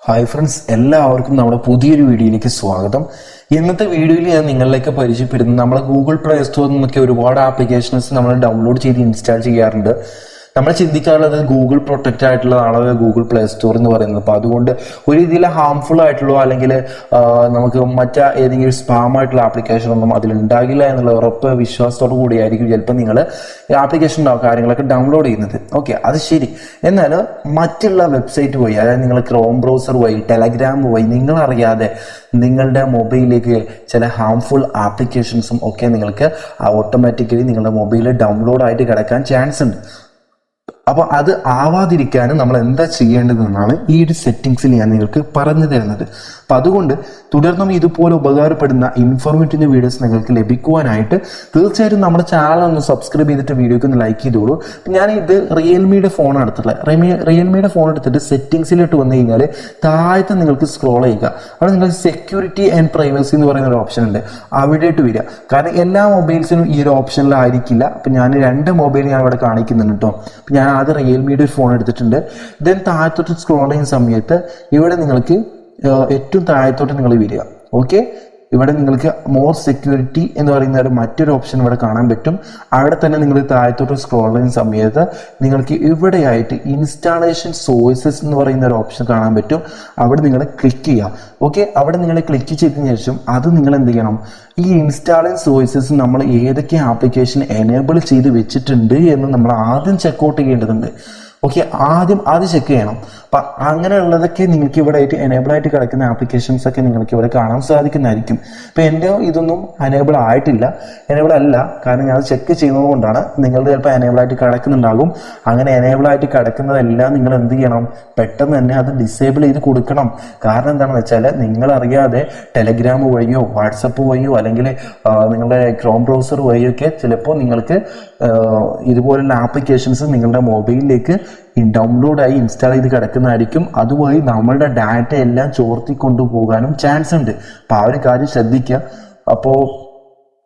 Hi friends, എല്ലാവർക്കും നമ്മുടെ പുതിയൊരു വീഡിയോയിലേക്ക് സ്വാഗതം. ഇന്നത്തെ വീഡിയോയിൽ ഞാൻ നിങ്ങളിലേക്ക് പരിചയപ്പെടുന്നത് നമ്മളെ ഗൂഗിൾ പ്ലേ സ്റ്റോറിൽ നിന്നൊക്കെ ഒരുപാട് ആപ്ലിക്കേഷൻസ് നമ്മൾ ഡൗൺലോഡ് ചെയ്ത് ഇൻസ്റ്റാൾ ചെയ്യാറുണ്ട്. നമ്മൾ ചിന്തിക്കാറുള്ളത് ഗൂഗിൾ പ്രൊട്ടക്റ്റ് ആയിട്ടുള്ളതാണ് ഗൂഗിൾ പ്ലേ സ്റ്റോർ എന്ന് പറയുന്നത്. അപ്പോൾ അതുകൊണ്ട് ഒരു രീതിയിൽ ഹാംഫുൾ ആയിട്ടുള്ളോ അല്ലെങ്കിൽ നമുക്ക് ഏതെങ്കിലും സ്പാം ആയിട്ടുള്ള ആപ്ലിക്കേഷൻ ഒന്നും അതിലുണ്ടാകില്ല എന്നുള്ള ഉറപ്പ് വിശ്വാസത്തോടു കൂടിയായിരിക്കും ചിലപ്പോൾ നിങ്ങൾ ആപ്ലിക്കേഷൻ കാര്യങ്ങളൊക്കെ ഡൗൺലോഡ് ചെയ്യുന്നത്. ഓക്കെ, അത് ശരി. എന്നാൽ മറ്റുള്ള വെബ്സൈറ്റ് വഴി, അതായത് നിങ്ങൾ ക്രോം ബ്രൗസർ വഴി, ടെലഗ്രാം വഴി നിങ്ങളറിയാതെ നിങ്ങളുടെ മൊബൈലിലേക്ക് ചില ഹാംഫുൾ ആപ്ലിക്കേഷൻസും ഒക്കെ നിങ്ങൾക്ക് ഓട്ടോമാറ്റിക്കലി നിങ്ങളുടെ മൊബൈലിൽ ഡൗൺലോഡ് ആയിട്ട് കിടക്കാൻ ചാൻസ് ഉണ്ട്. അപ്പോൾ അത് ആവാതിരിക്കാനും നമ്മൾ എന്താ ചെയ്യേണ്ടതെന്നാണ് ഈ ഒരു സെറ്റിങ്സിൽ ഞാൻ നിങ്ങൾക്ക് പറഞ്ഞു തരുന്നത്. അപ്പം അതുകൊണ്ട് തുടർന്നും ഇതുപോലെ ഉപകാരപ്പെടുന്ന ഇൻഫോർമേറ്റീവ് വീഡിയോസ് നിങ്ങൾക്ക് ലഭിക്കുവാനായിട്ട് തീർച്ചയായിട്ടും നമ്മുടെ ചാനൽ ഒന്ന് സബ്സ്ക്രൈബ് ചെയ്തിട്ട് വീഡിയോക്ക് ഒന്ന് ലൈക്ക് ചെയ്തോളൂ. ഞാൻ ഇത് റിയൽമിയുടെ ഫോൺ എടുത്തിട്ടുള്ളത്. റിയൽമിയുടെ ഫോൺ എടുത്തിട്ട് സെറ്റിങ്സിലോട്ട് വന്നു കഴിഞ്ഞാൽ താഴത്തെ നിങ്ങൾക്ക് സ്ക്രോൾ ചെയ്യുക. അവിടെ നിങ്ങൾക്ക് സെക്യൂരിറ്റി ആൻഡ് പ്രൈവസി എന്ന് പറയുന്ന ഒരു ഓപ്ഷൻ ഉണ്ട്, അവിടേട്ട് വരിക. കാരണം എല്ലാ മൊബൈൽസിനും ഈ ഒരു ഓപ്ഷനിലായിരിക്കില്ല. അപ്പം ഞാൻ 2 മൊബൈൽ ഞാൻ ഇവിടെ കാണിക്കുന്നുണ്ട് കേട്ടോ. അപ്പം ഞാൻ ആദ്യം റിയൽമിയുടെ ഒരു ഫോൺ എടുത്തിട്ടുണ്ട്. ദെൻ താഴത്തോട്ട് സ്ക്രോൾ ചെയ്യുന്ന സമയത്ത് ഇവിടെ നിങ്ങൾക്ക് ഏറ്റവും താഴത്തോട്ട് നിങ്ങൾ വരിക. ഓക്കെ, ഇവിടെ നിങ്ങൾക്ക് മോർ സെക്യൂരിറ്റി എന്ന് പറയുന്ന ഒരു മറ്റൊരു ഓപ്ഷൻ ഇവിടെ കാണാൻ പറ്റും. അവിടെ തന്നെ നിങ്ങൾ താഴത്തോട്ട് സ്ക്രോൾ ചെയ്യുന്ന സമയത്ത് നിങ്ങൾക്ക് ഇവിടെയായിട്ട് ഇൻസ്റ്റാളേഷൻ സോഴ്സസ് എന്ന് പറയുന്ന ഒരു ഓപ്ഷൻ കാണാൻ പറ്റും. അവിടെ നിങ്ങൾ ക്ലിക്ക് ചെയ്യുക. ഓക്കെ, അവിടെ നിങ്ങൾ ക്ലിക്ക് ചെയ്തതിനു ശേഷം അത് നിങ്ങൾ എന്ത് ചെയ്യണം, ഈ ഇൻസ്റ്റാളിങ് സോഴ്സസ് നമ്മൾ ഏതൊക്കെ ആപ്ലിക്കേഷൻ എനേബിൾ ചെയ്ത് വെച്ചിട്ടുണ്ട് എന്ന് നമ്മൾ ആദ്യം ചെക്കൗട്ട് ചെയ്യേണ്ടതുണ്ട്. ഓക്കെ, ആദ്യം അത് ചെക്ക് ചെയ്യണം. അപ്പം അങ്ങനെയുള്ളതൊക്കെ നിങ്ങൾക്ക് ഇവിടെ ആയിട്ട് എനേബിൾ ആയിട്ട് കിടക്കുന്ന ആപ്ലിക്കേഷൻസ് ഒക്കെ നിങ്ങൾക്ക് ഇവിടെ കാണാൻ സാധിക്കുന്നതായിരിക്കും. ഇപ്പം എൻ്റെ ഇതൊന്നും എനേബിൾ ആയിട്ടില്ല, എനേബിൾ അല്ല. കാരണം ഞാൻ അത് ചെക്ക് ചെയ്യുന്നത് കൊണ്ടാണ്. നിങ്ങളുടെ ചിലപ്പോൾ എനേബിൾ ആയിട്ട് കിടക്കുന്നുണ്ടാകും. അങ്ങനെ എനേബിൾ ആയിട്ട് കിടക്കുന്നതെല്ലാം നിങ്ങൾ എന്ത് ചെയ്യണം, പെട്ടെന്ന് തന്നെ അത് ഡിസേബിൾ ചെയ്ത് കൊടുക്കണം. കാരണം എന്താണെന്ന് വെച്ചാൽ നിങ്ങളറിയാതെ ടെലഗ്രാം വഴിയോ വാട്സപ്പ് വഴിയോ അല്ലെങ്കിൽ നിങ്ങളുടെ ക്രോം ബ്രൗസർ വഴിയോ ഒക്കെ ചിലപ്പോൾ നിങ്ങൾക്ക് ഇതുപോലുള്ള ആപ്ലിക്കേഷൻസ് നിങ്ങളുടെ മൊബൈലിലേക്ക് ഡൗൺലോഡായി ഇൻസ്റ്റാൾ ചെയ്ത് കിടക്കുന്നതായിരിക്കും. അതുവഴി നമ്മളുടെ ഡാറ്റ എല്ലാം ചോർത്തി കൊണ്ടുപോകാനും ചാൻസ് ഉണ്ട്. അപ്പോൾ ആ ഒരു കാര്യം ശ്രദ്ധിക്കുക. അപ്പോൾ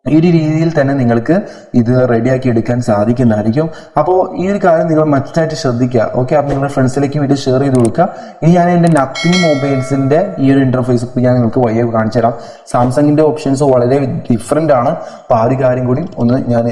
ഈ ഒരു രീതിയിൽ തന്നെ നിങ്ങൾക്ക് ഇത് റെഡിയാക്കി എടുക്കാൻ സാധിക്കുന്നതായിരിക്കും. അപ്പോൾ ഈ ഒരു കാര്യം നിങ്ങൾ മസ്റ്റായിട്ട് ശ്രദ്ധിക്കുക. ഓക്കെ, അപ്പോൾ നിങ്ങളുടെ ഫ്രണ്ട്സിലേക്ക് വീഡിയോ ഷെയർ ചെയ്ത് കൊടുക്കുക. ഇനി ഞാൻ എൻ്റെ നത്തിങ് മൊബൈൽസിൻ്റെ ഈ ഒരു ഇൻ്റർഫേസ് ഞാൻ നിങ്ങൾക്ക് വഴിയെ കാണിച്ചു തരാം. സാംസങ്ങിൻ്റെ ഓപ്ഷൻസ് വളരെ ഡിഫറെൻ്റ് ആണ്. അപ്പോൾ ആ ഒരു കാര്യം കൂടി ഒന്ന് ഞാൻ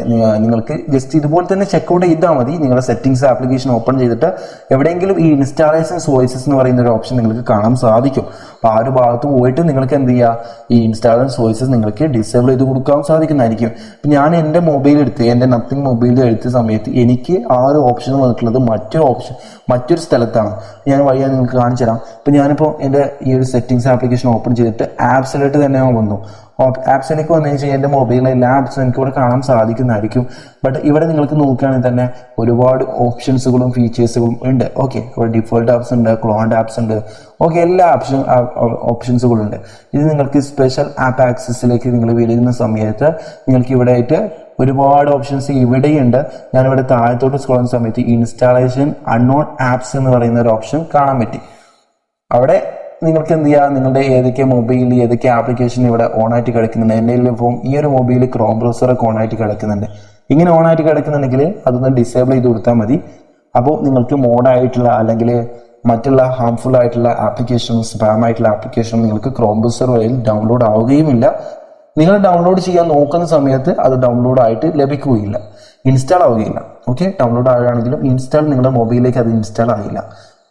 നിങ്ങൾക്ക് ജസ്റ്റ് ഇതുപോലെ തന്നെ ചെക്കൗട്ട് ചെയ്താൽ മതി. നിങ്ങളുടെ സെറ്റിംഗ്സ് ആപ്ലിക്കേഷൻ ഓപ്പൺ ചെയ്തിട്ട് എവിടെയെങ്കിലും ഈ ഇൻസ്റ്റാളേഷൻ സോഴ്സസ് എന്ന് പറയുന്ന ഒരു ഓപ്ഷൻ നിങ്ങൾക്ക് കാണാൻ സാധിക്കും. അപ്പോൾ ആ ഒരു ഭാഗത്ത് പോയിട്ട് നിങ്ങൾക്ക് എന്ത് ചെയ്യുക, ഈ ഇൻസ്റ്റാളേഷൻ സോഴ്സസ് നിങ്ങൾക്ക് ഡിസേബിൾ ചെയ്ത് കൊടുക്കാൻ സാധിക്കുന്നതായിരിക്കും. ഇപ്പം ഞാൻ എൻ്റെ മൊബൈൽ എടുത്ത് എൻ്റെ നത്തിങ് മൊബൈൽ എടുത്ത സമയത്ത് എനിക്ക് ആ ഒരു ഓപ്ഷൻ വന്നിട്ടുള്ളത് മറ്റൊരു സ്ഥലത്താണ്. ഞാൻ വഴിയാണ് നിങ്ങൾക്ക് കാണിച്ചു തരാം. ഇപ്പം ഞാനിപ്പോൾ എൻ്റെ ഈ ഒരു സെറ്റിംഗ്സ് ആപ്ലിക്കേഷൻ ഓപ്പൺ ചെയ്തിട്ട് ആപ്സിലോട്ട് തന്നെ വന്നു. ആപ്സിലേക്ക് വന്നു കഴിഞ്ഞാൽ എൻ്റെ മൊബൈലിലെ എല്ലാ ആപ്സും എനിക്ക് ഇവിടെ കാണാൻ സാധിക്കുന്നതായിരിക്കും. ബട്ട് ഇവിടെ നിങ്ങൾക്ക് നോക്കുകയാണെങ്കിൽ തന്നെ ഒരുപാട് ഓപ്ഷൻസുകളും ഫീച്ചേഴ്സുകളും ഉണ്ട്. ഓക്കെ, ഇവിടെ ഡിഫോൾട്ട് ആപ്സ് ഉണ്ട്, ക്ലോൺഡ് ആപ്സ് ഉണ്ട്. ഓക്കെ, എല്ലാ ഓപ്ഷൻസുകളും ഉണ്ട്. ഇത് നിങ്ങൾക്ക് സ്പെഷ്യൽ ആപ്പ് ആക്സസിലേക്ക് നിങ്ങൾ വരുന്ന സമയത്ത് നിങ്ങൾക്ക് ഇവിടെ ആയിട്ട് ഒരുപാട് ഓപ്ഷൻസ് ഇവിടെയുണ്ട്. ഞാനിവിടെ താഴത്തോട്ട് സ്ക്രോൾ ചെയ്യുന്ന സമയത്ത് ഇൻസ്റ്റാളേഷൻ അൺനോൺ ആപ്സ് എന്ന് പറയുന്ന ഒരു ഓപ്ഷൻ കാണാൻ പറ്റി. അവിടെ നിങ്ങൾക്ക് എന്ത് ചെയ്യുക, നിങ്ങളുടെ ഏതൊക്കെ മൊബൈലിൽ ഏതൊക്കെ ആപ്ലിക്കേഷൻ ഇവിടെ ഓണായിട്ട് കിടക്കുന്നുണ്ട്. എൻ്റെ ഇപ്പോൾ ഈ ഒരു മൊബൈലിൽ ക്രോം ബ്രൗസറൊക്കെ ഓണായിട്ട് കിടക്കുന്നുണ്ട്. ഇങ്ങനെ ഓണായിട്ട് കിടക്കുന്നുണ്ടെങ്കിൽ അതൊന്ന് ഡിസേബിൾ ചെയ്ത് കൊടുത്താൽ മതി. അപ്പോൾ നിങ്ങൾക്ക് മോഡായിട്ടുള്ള അല്ലെങ്കിൽ മറ്റുള്ള ഹാംഫുൾ ആയിട്ടുള്ള ആപ്ലിക്കേഷനും സ്പാം ആയിട്ടുള്ള ആപ്ലിക്കേഷനും നിങ്ങൾക്ക് ക്രോം ബ്രൗസർ വഴി ഡൗൺലോഡ് ആവുകയുമില്ല. നിങ്ങൾ ഡൗൺലോഡ് ചെയ്യാൻ നോക്കുന്ന സമയത്ത് അത് ഡൗൺലോഡ് ആയിട്ട് ലഭിക്കുകയില്ല, ഇൻസ്റ്റാൾ ആവുകയില്ല. ഓക്കെ, ഡൗൺലോഡ് ആവുകയാണെങ്കിലും ഇൻസ്റ്റാൾ നിങ്ങളുടെ മൊബൈലിലേക്ക് അത് ഇൻസ്റ്റാൾ ആകില്ല.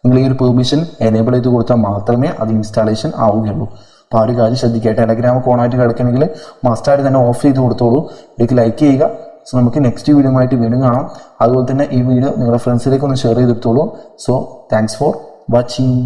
നിങ്ങൾ ഈ ഒരു പെർമിഷൻ എനേബിൾ ചെയ്ത് കൊടുത്താൽ മാത്രമേ അത് ഇൻസ്റ്റാളേഷൻ ആവുകയുള്ളൂ. അപ്പോൾ ആ ഒരു കാര്യം ശ്രദ്ധിക്കുക. ടെലഗ്രാം ഓണായിട്ട് കിടക്കണമെങ്കിൽ മസ്റ്റായിട്ട് തന്നെ ഓഫ് ചെയ്ത് കൊടുത്തോളൂ. ഇതിലേക്ക് ലൈക്ക് ചെയ്യുക. സോ നമുക്ക് നെക്സ്റ്റ് വീഡിയോ ആയിട്ട് വീണ്ടും കാണാം. അതുപോലെ തന്നെ ഈ വീഡിയോ നിങ്ങളുടെ ഫ്രണ്ട്സിലേക്ക് ഒന്ന് ഷെയർ ചെയ്തെടുത്തോളൂ. So thanks for watching.